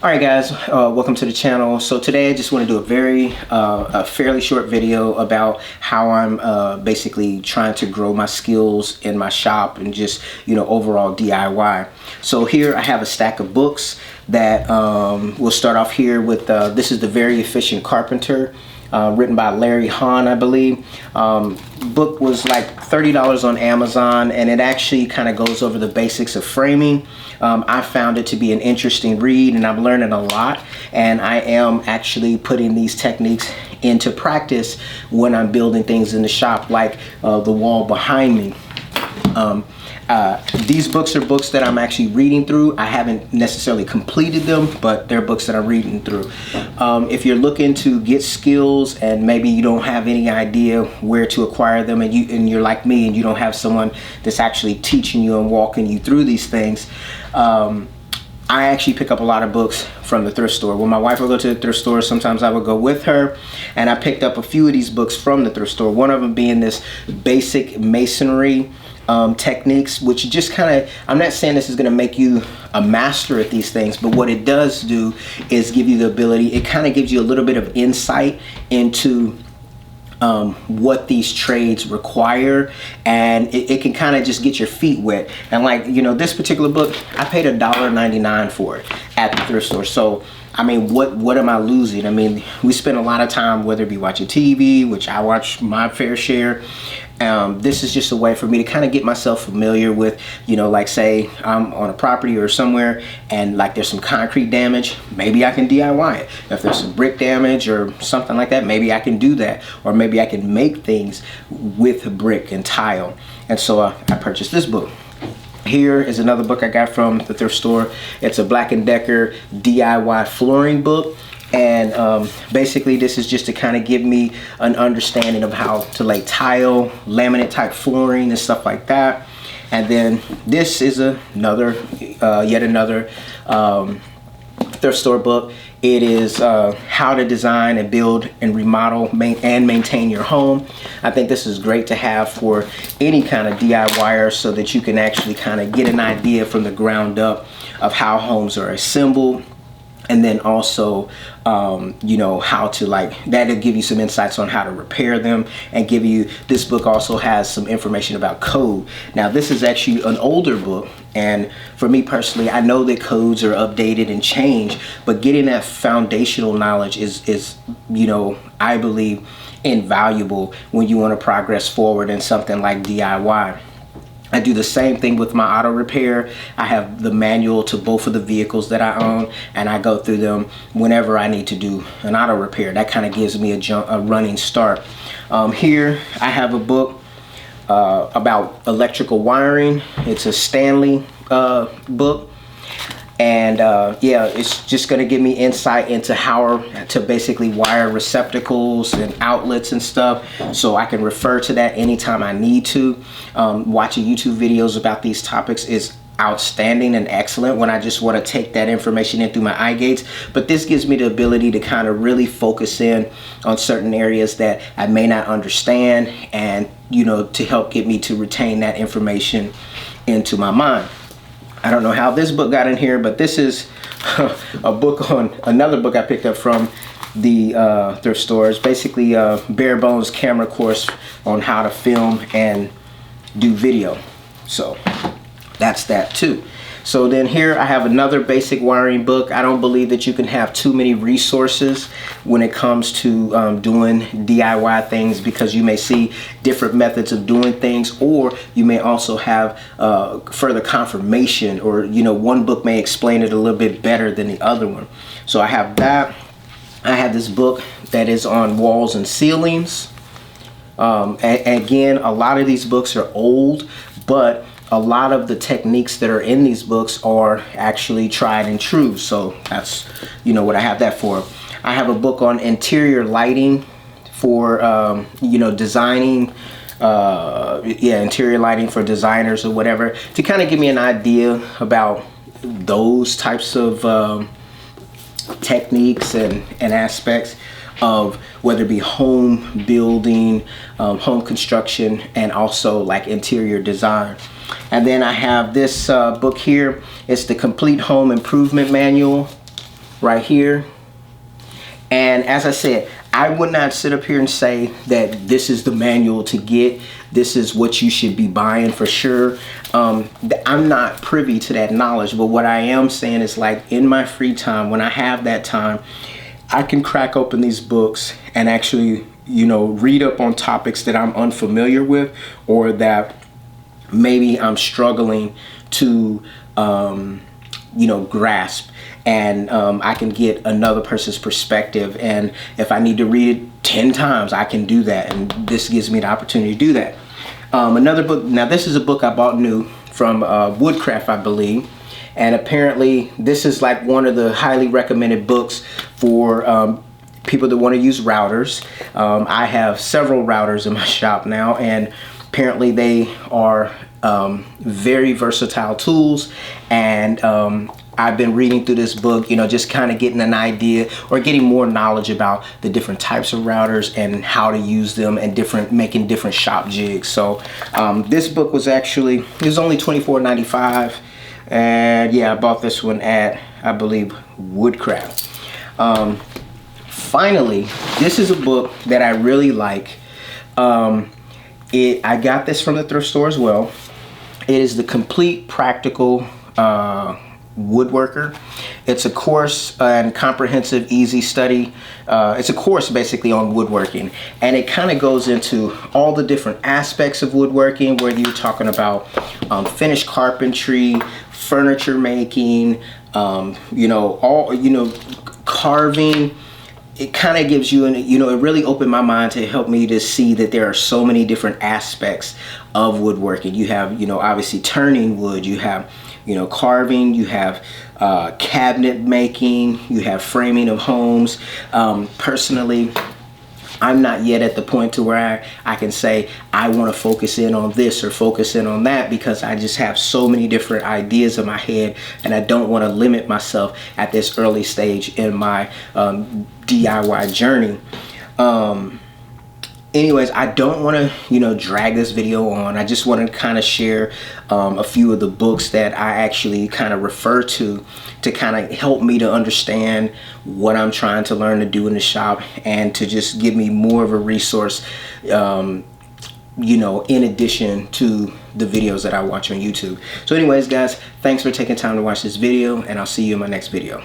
Alright guys, welcome to the channel. So today I just want to do a fairly short video about how I'm basically trying to grow my skills in my shop and just, overall DIY. So here I have a stack of books that we'll start off here with, this is The Very Efficient Carpenter. Written by Larry Hahn, I believe. Book was like $30 on Amazon, and it actually kind of goes over the basics of framing. I found it to be an interesting read, and I'm learning a lot, and I am actually putting these techniques into practice when I'm building things in the shop, like the wall behind me. These books are books that I'm actually reading through. I haven't necessarily completed them, but they're books that I'm reading through. If you're looking to get skills and maybe you don't have any idea where to acquire them, and you're like me and you don't have someone that's actually teaching you and walking you through these things, I actually pick up a lot of books from the thrift store. When my wife would go to the thrift store, sometimes I would go with her, and I picked up a few of these books from the thrift store. One of them being this basic masonry techniques, which just kind of, I'm not saying this is going to make you a master at these things, but what it does do is give you the ability, it kind of gives you a little bit of insight into what these trades require, and it can kind of just get your feet wet. And like, this particular book, I paid $1.99 for it at the thrift store. So I mean, what am I losing? I mean, we spend a lot of time, whether it be watching TV, which I watch my fair share. This is just a way for me to kind of get myself familiar with, like say I'm on a property or somewhere and like there's some concrete damage, maybe I can DIY it. If there's some brick damage or something like that, maybe I can do that. Or maybe I can make things with brick and tile. And so I purchased this book. Here is another book I got from the thrift store. It's a Black & Decker DIY flooring book. And basically this is just to kind of give me an understanding of how to lay tile, laminate type flooring and stuff like that. And then this is yet another thrift store book. It is how to design and build and remodel and maintain your home. I think this is great to have for any kind of DIYer, so that you can actually kind of get an idea from the ground up of how homes are assembled. And then also, how to that'll give you some insights on how to repair them, and give you, this book also has some information about code. Now this is actually an older book, and for me personally, I know that codes are updated and changed, but getting that foundational knowledge is I believe invaluable when you want to progress forward in something like DIY. I do the same thing with my auto repair. I have the manual to both of the vehicles that I own, and I go through them whenever I need to do an auto repair. That kind of gives me a running start. Here I have a book about electrical wiring. It's a Stanley book. And yeah, it's just going to give me insight into how to basically wire receptacles and outlets and stuff, so I can refer to that anytime I need to. Watching YouTube videos about these topics is outstanding and excellent when I just want to take that information in through my eye gates. But this gives me the ability to kind of really focus in on certain areas that I may not understand, and to help get me to retain that information into my mind. I don't know how this book got in here, but this is a book on another book I picked up from the thrift store. It's basically a bare bones camera course on how to film and do video. So that's that too. So then here I have another basic wiring book. I don't believe that you can have too many resources when it comes to doing DIY things, because you may see different methods of doing things, or you may also have further confirmation, or one book may explain it a little bit better than the other one. So I have that. I have this book that is on walls and ceilings. And again, a lot of these books are old, but a lot of the techniques that are in these books are actually tried and true. So that's, what I have that for. I have a book on interior lighting for, designing, interior lighting for designers or whatever, to kind of give me an idea about those types of techniques and aspects of whether it be home building, home construction, and also like interior design. And then I have this book here. It's the Complete Home Improvement Manual. right here. And as I said, I would not sit up here and say that this is the manual to get. This is what you should be buying for sure. I'm not privy to that knowledge, but what I am saying is, like, in my free time, when I have that time, I can crack open these books and actually, you know, read up on topics that I'm unfamiliar with, or that maybe I'm struggling to, you know, grasp. And I can get another person's perspective, and if I need to read it 10 times, I can do that, and this gives me the opportunity to do that. Another book, now this is a book I bought new from Woodcraft, I believe, and apparently this is like one of the highly recommended books for people that want to use routers. I have several routers in my shop now, and apparently they are very versatile tools, and I've been reading through this book, you know, just kind of getting an idea or getting more knowledge about the different types of routers and how to use them, and making different shop jigs. So this book was actually, it was only $24.95, and yeah, I bought this one at, I believe, Woodcraft. Finally, this is a book that I really like. I got this from the thrift store as well. It is the Complete Practical Woodworker. It's a course and comprehensive easy study. It's a course basically on woodworking, and it kind of goes into all the different aspects of woodworking, whether you're talking about finished carpentry, furniture making, you know, carving. It kind of gives you, you know, it really opened my mind to help me to see that there are so many different aspects of woodworking. You have, you know, obviously turning wood, you have, you know, carving, you have cabinet making, you have framing of homes. Personally, I'm not yet at the point to where I can say I want to focus in on this or focus in on that, because I just have so many different ideas in my head, and I don't want to limit myself at this early stage in my DIY journey. Anyways, I don't want to, you know, drag this video on. I just want to kind of share a few of the books that I actually kind of refer to kind of help me to understand what I'm trying to learn to do in the shop, and to just give me more of a resource, you know, in addition to the videos that I watch on YouTube. So anyways, guys, thanks for taking time to watch this video, and I'll see you in my next video.